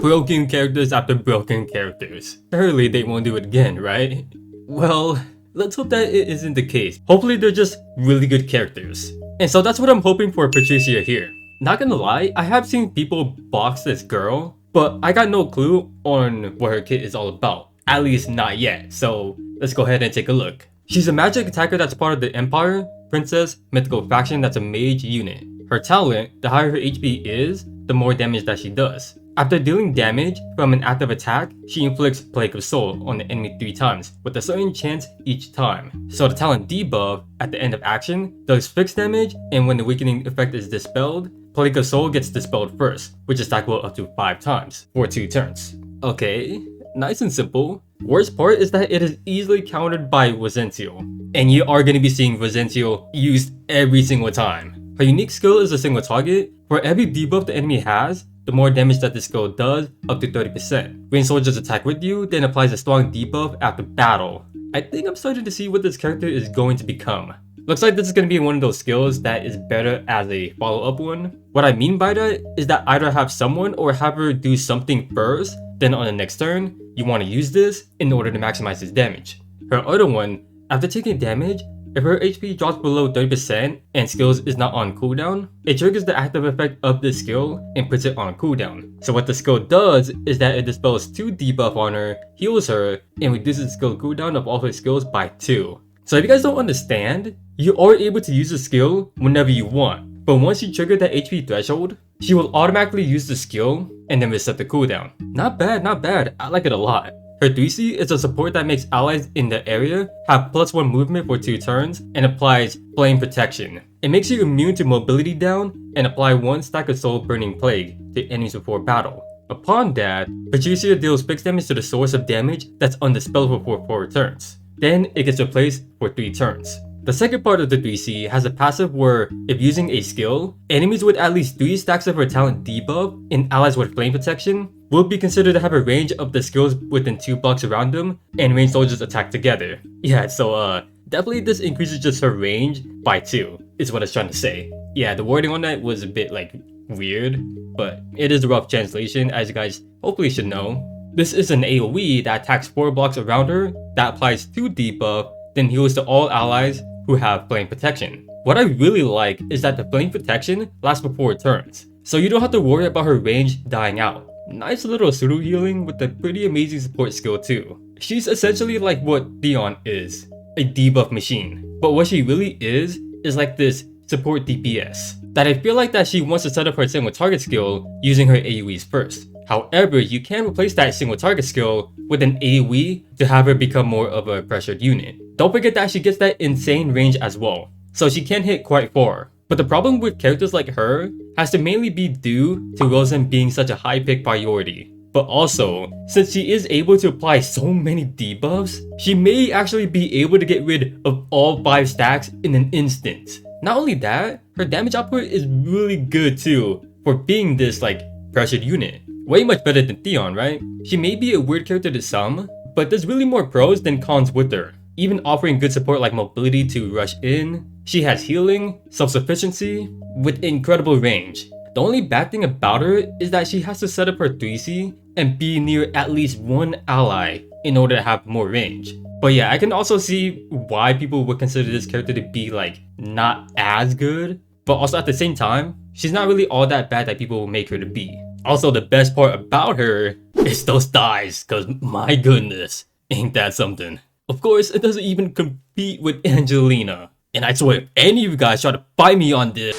broken characters after broken characters. Surely they won't do it again, right? Well, let's hope that it isn't the case. Hopefully they're just really good characters. And so that's what I'm hoping for Patricia here. Not gonna lie, I have seen people box this girl, but I got no clue on what her kit is all about. At least not yet, so let's go ahead and take a look. She's a magic attacker that's part of the Empire, Princess, Mythical faction that's a mage unit. Her talent, the higher her HP is, the more damage that she does. After dealing damage from an active attack, she inflicts Plague of Soul on the enemy 3 times, with a certain chance each time. So the talent debuff at the end of action does fixed damage, and when the weakening effect is dispelled, Plague of Soul gets dispelled first, which is stackable up to 5 times for 2 turns. Okay, nice and simple. Worst part is that it is easily countered by Grenshiel, and you are going to be seeing Grenshiel used every single time. Her unique skill is a single target. For every debuff the enemy has, the more damage that this skill does, up to 30%. When soldiers attack with you, then applies a strong debuff after battle. I think I'm starting to see what this character is going to become. Looks like this is going to be one of those skills that is better as a follow-up one. What I mean by that is that either have someone or have her do something first, then on the next turn, you want to use this in order to maximize his damage. Her other one, after taking damage, if her HP drops below 30% and skills is not on cooldown, it triggers the active effect of this skill and puts it on cooldown. So what the skill does is that it dispels 2 debuff on her, heals her, and reduces the skill cooldown of all her skills by 2. So if you guys don't understand, you are able to use the skill whenever you want, but once you trigger that HP threshold, she will automatically use the skill and then reset the cooldown. Not bad, not bad, I like it a lot. Her Thxs is a support that makes allies in the area have +1 movement for 2 turns and applies flame protection. It makes you immune to mobility down and apply 1 stack of soul burning plague to enemies before battle. Upon that, Patricia deals fixed damage to the source of damage that's undispellable for 4 turns. Then it gets replaced for 3 turns. The second part of the Thxs has a passive where, if using a skill, enemies with at least 3 stacks of her talent debuff and allies with flame protection will be considered to have a range of the skills within 2 blocks around them, and ranged soldiers attack together. Yeah, so definitely this increases just her range by 2, is what I was trying to say. Yeah, the wording on that was a bit like weird, but it is a rough translation, as you guys hopefully should know. This is an AoE that attacks 4 blocks around her, that applies 2 debuff, then heals to all allies who have flame protection. What I really like is that the flame protection lasts for 4 turns, so you don't have to worry about her range dying out. Nice little pseudo healing with a pretty amazing support skill too. She's essentially like what Theon is, a debuff machine. But what she really is like this support DPS. That I feel like that she wants to set up her single target skill using her AoEs first. However, you can replace that single target skill with an AoE to have her become more of a pressured unit. Don't forget that she gets that insane range as well, so she can hit quite far. But the problem with characters like her has to mainly be due to Wilson being such a high pick priority. But also, since she is able to apply so many debuffs, she may actually be able to get rid of all 5 stacks in an instant. Not only that, her damage output is really good too, for being this like pressured unit. Way much better than Theon, right? She may be a weird character to some, but there's really more pros than cons with her. Even offering good support like mobility to rush in, she has healing, self-sufficiency, with incredible range. The only bad thing about her is that she has to set up her Thxs and be near at least 1 ally in order to have more range. But yeah, I can also see why people would consider this character to be like not as good, but also at the same time, she's not really all that bad that people will make her to be. Also, the best part about her is those thighs, cause my goodness, ain't that something. Of course, it doesn't even compete with Angelina. And I swear, if any of you guys try to fight me on this.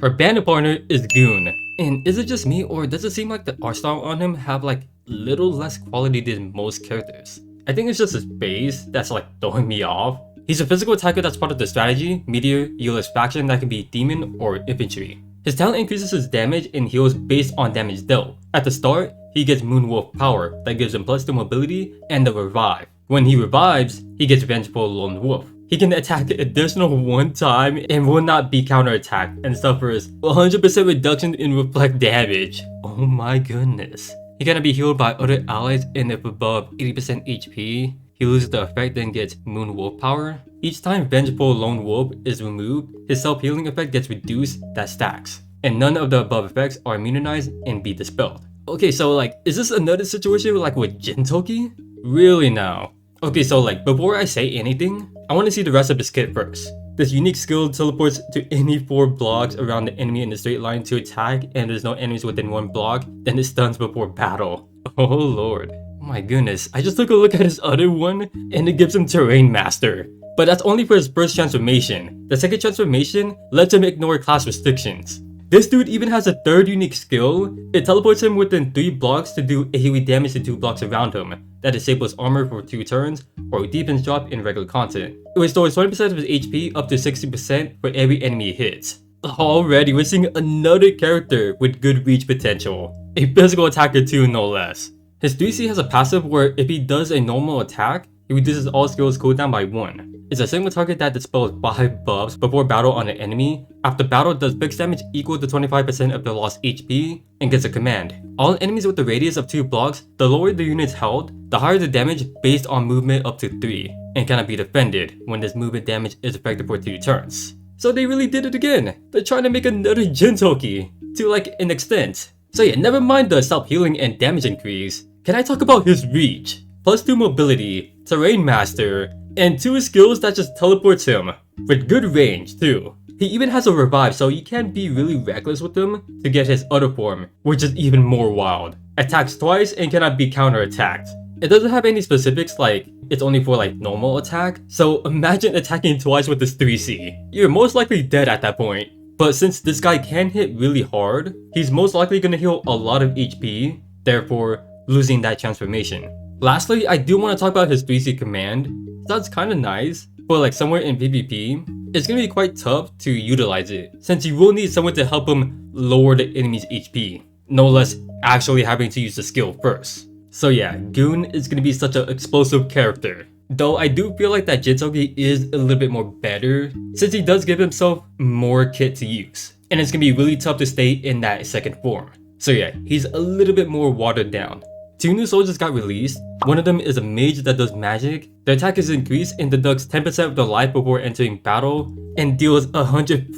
Her bandit partner is Gunn. And is it just me, or does it seem like the art style on him have like little less quality than most characters? I think it's just his face that's like throwing me off. He's a physical attacker that's part of the strategy, meteor, healer's faction that can be demon or infantry. His talent increases his damage and heals based on damage dealt. At the start, he gets Moonwolf power that gives him +2 mobility and the revive. When he revives, he gets Vengeful Lone Wolf. He can attack additional 1 time and will not be counterattacked and suffers 100% reduction in reflect damage. Oh my goodness. He cannot be healed by other allies, and if above 80% HP, he loses the effect then gets Moonwolf power. Each time Vengeful Lone Wolf is removed, his self-healing effect gets reduced that stacks. And none of the above effects are immunized and be dispelled. Okay, so like, is this another situation like with Jintoki? Really now? Okay, so like, before I say anything, I want to see the rest of this kit first. This unique skill teleports to any 4 blocks around the enemy in a straight line to attack, and there's no enemies within 1 block, then it stuns before battle. Oh lord. Oh my goodness, I just took a look at his other one, and it gives him Terrain Master. But that's only for his first transformation. The second transformation lets him ignore class restrictions. This dude even has a third unique skill. It teleports him within 3 blocks to do AoE damage to 2 blocks around him. That disables armor for 2 turns, or a defense drop in regular content. It restores 20% of his HP up to 60% for every enemy it hits. Already, we're seeing another character with good reach potential. A physical attacker too, no less. His 3C has a passive where if he does a normal attack, it reduces all skills cooldown by 1. It's a single target that dispels 5 buffs before battle on an enemy. After battle, does fixed damage equal to 25% of the lost HP, and gets a command. All enemies with a radius of 2 blocks, the lower the unit's health, the higher the damage based on movement up to 3, and cannot be defended when this movement damage is effective for 2 turns. So they really did it again. They're trying to make another Jintoki, to like an extent. So yeah, never mind the self-healing and damage increase. Can I talk about his reach? Plus 2 mobility, Terrain Master, and 2 skills that just teleports him, with good range too. He even has a revive, so you can't be really reckless with him to get his other form, which is even more wild. Attacks twice and cannot be counter-attacked. It doesn't have any specifics like it's only for like normal attack, so imagine attacking twice with this 3C. You're most likely dead at that point. But since this guy can hit really hard, he's most likely gonna heal a lot of HP, therefore losing that transformation. Lastly, I do want to talk about his 3C command. Sounds kinda nice, but like somewhere in PvP, it's gonna be quite tough to utilize it, since you will need someone to help him lower the enemy's HP, no less actually having to use the skill first. So yeah, Gunn is gonna be such an explosive character. Though I do feel like that Jintoki is a little bit more better, since he does give himself more kit to use. And it's gonna be really tough to stay in that second form. So yeah, he's a little bit more watered down. 2 new soldiers got released. One of them is a mage that does magic. The attack is increased and deducts 10% of the life before entering battle, and deals 100...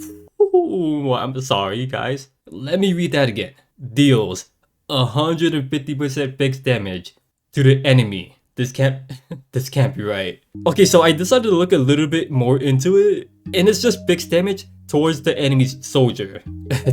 Ooh, I'm sorry guys. Let me read that again. Deals 150% fixed damage to the enemy. This can't be right. Okay, so I decided to look a little bit more into it, and it's just fixed damage towards the enemy's soldier.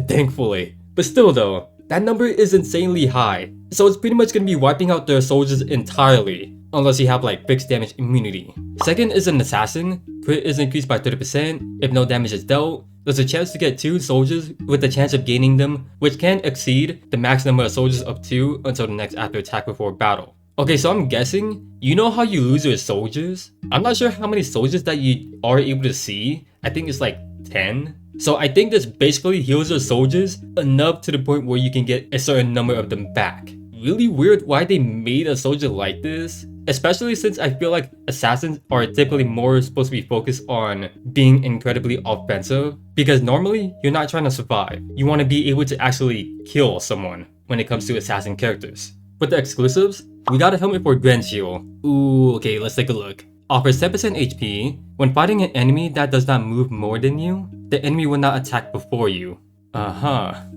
Thankfully. But still though, that number is insanely high. So it's pretty much gonna be wiping out their soldiers entirely, unless you have like fixed damage immunity. Second is an assassin. Crit is increased by 30%. If no damage is dealt, there's a chance to get 2 soldiers with the chance of gaining them, which can exceed the max number of soldiers of 2 until the next after attack before battle. Okay, so I'm guessing, you know how you lose your soldiers? I'm not sure how many soldiers that you are able to see. I think it's like 10. So I think this basically heals your soldiers enough to the point where you can get a certain number of them back. Really weird why they made a soldier like this, especially since I feel like assassins are typically more supposed to be focused on being incredibly offensive, because normally you're not trying to survive. You want to be able to actually kill someone when it comes to assassin characters. With the exclusives, we got a helmet for Grenshiel. Ooh, okay, let's take a look. Offers 10% HP. When fighting an enemy that does not move more than you, the enemy will not attack before you.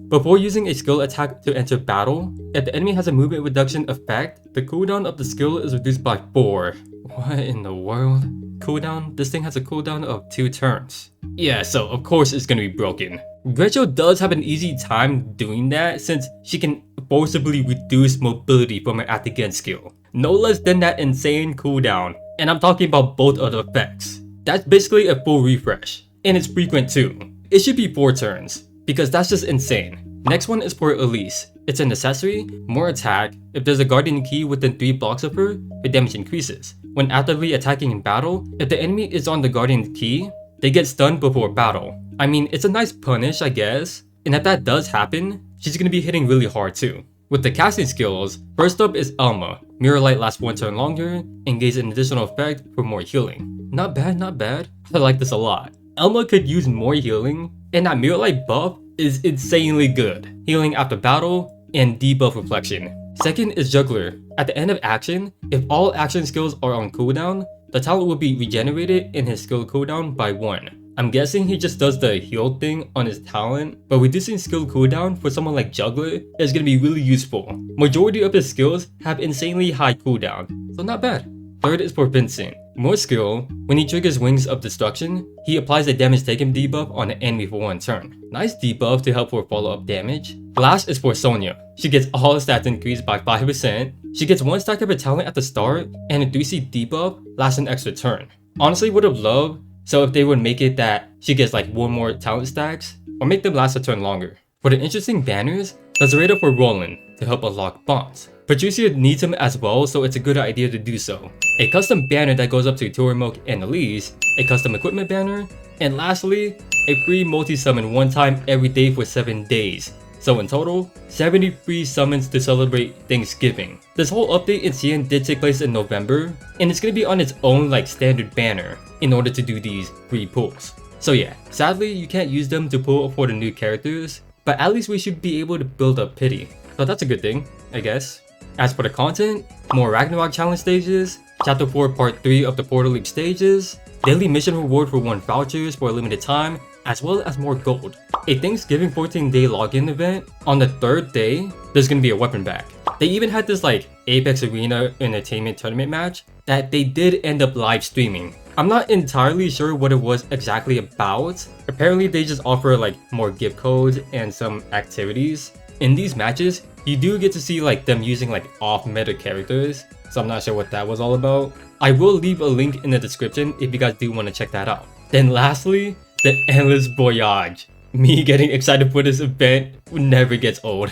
Before using a skill attack to enter battle, if the enemy has a movement reduction effect, the cooldown of the skill is reduced by 4. What in the world? Cooldown? This thing has a cooldown of 2 turns. Yeah, so of course it's gonna be broken. Grenshiel does have an easy time doing that since she can forcibly reduce mobility from her at-the-gun skill. No less than that insane cooldown. And I'm talking about both of the effects. That's basically a full refresh. And it's frequent too. It should be 4 turns, because that's just insane. Next one is for Elisse. It's an accessory, more attack. If there's a guardian key within 3 blocks of her, her damage increases. When actively attacking in battle, if the enemy is on the guardian key, they get stunned before battle. I mean, it's a nice punish, I guess. And if that does happen, she's gonna be hitting really hard too. With the casting skills, first up is Elma. Mirror Light lasts 1 turn longer, and gains an additional effect for more healing. Not bad, not bad. I like this a lot. Elma could use more healing, and that Mirror Light buff is insanely good. Healing after battle, and debuff reflection. Second is Jugler. At the end of action, if all action skills are on cooldown, the talent will be regenerated in his skill cooldown by 1. I'm guessing he just does the heal thing on his talent, but reducing skill cooldown for someone like Jugler is gonna be really useful. Majority of his skills have insanely high cooldown, so not bad. Third is for Vincent. More skill, when he triggers Wings of Destruction, he applies a damage taken debuff on an enemy for 1 turn. Nice debuff to help for follow-up damage. Last is for Sonia. She gets all her stats increased by 5%. She gets 1 stack of her talent at the start, and a 3C debuff lasts an extra turn. Honestly, would have loved so if they would make it that she gets like 1 more talent stacks, or make them last a turn longer. For the interesting banners, there's a radar for Roland to help unlock bonds. Patricia needs him as well, so it's a good idea to do so. A custom banner that goes up to Tourney and Elisse, a custom equipment banner, and lastly, a free multi-summon one time every day for 7 days. So in total, 70 free summons to celebrate Thanksgiving. This whole update in CN did take place in November, and it's gonna be on its own like standard banner in order to do these free pulls. So yeah, sadly you can't use them to pull for the new characters, but at least we should be able to build up pity. So that's a good thing, I guess. As for the content, more Ragnarok challenge stages, Chapter 4 Part 3 of the Portal Leap stages, daily mission reward for 1 vouchers for a limited time, as well as more gold. A Thanksgiving 14-day login event. On the 3rd day, there's gonna be a weapon bag. They even had this like Apex Arena Entertainment tournament match that they did end up live streaming. I'm not entirely sure what it was exactly about. Apparently they just offer like more gift codes and some activities. In these matches, you do get to see like them using like off-meta characters, so I'm not sure what that was all about. I will leave a link in the description if you guys do want to check that out. Then lastly, the Endless Voyage. Me getting excited for this event never gets old.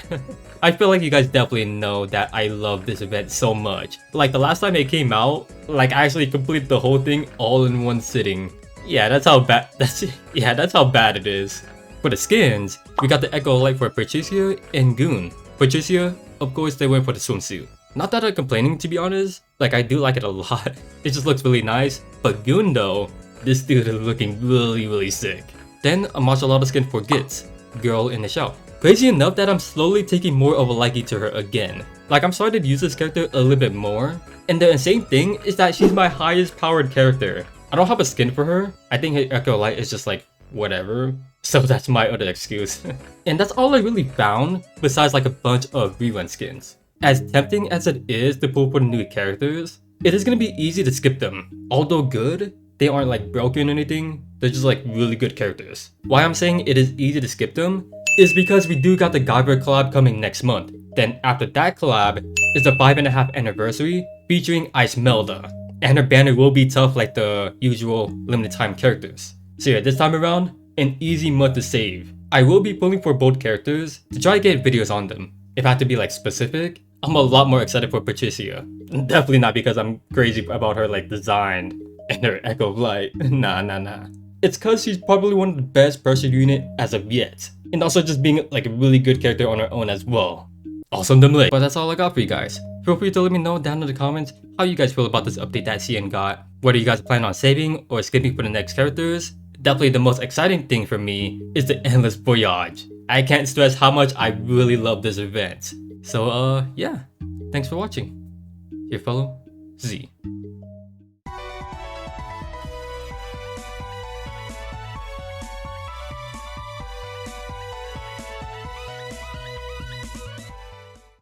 I feel like you guys definitely know that I love this event so much. Like the last time it came out, like I actually completed the whole thing all in one sitting. Yeah, that's how bad it is. For the skins, we got the Echo Light for Patricia and Gunn. Patricia, of course they went for the swimsuit. Not that I'm complaining to be honest, like I do like it a lot. It just looks really nice. But Gunn though, this dude is looking really sick. Then a martial artist skin for Gitz, Girl in the Shell. Crazy enough that I'm slowly taking more of a liking to her again. Like I'm starting to use this character a little bit more. And the insane thing is that she's my highest powered character. I don't have a skin for her. I think her Echo Light is just like whatever. So that's my other excuse. And that's all I really found besides like a bunch of rerun skins. As tempting as it is to pull for the new characters, it is going to be easy to skip them. Although good, they aren't like broken or anything, they're just like really good characters. Why I'm saying it is easy to skip them is because we do got the Guyver collab coming next month. Then after that collab is the 5.5 anniversary featuring Icemelda. And her banner will be tough like the usual limited time characters. So yeah, this time around, an easy month to save. I will be pulling for both characters to try to get videos on them. If I have to be like specific, I'm a lot more excited for Patricia. Definitely not because I'm crazy about her like design and her Echo Light. Nah. It's cause she's probably one of the best pressure unit as of yet. And also just being like a really good character on her own as well. Awesome them lit. But that's all I got for you guys. Feel free to let me know down in the comments how you guys feel about this update that CN got. Whether you guys plan on saving or skipping for the next characters. Definitely the most exciting thing for me is the Endless Voyage. I can't stress how much I really love this event. So yeah, thanks for watching. Your fellow Z.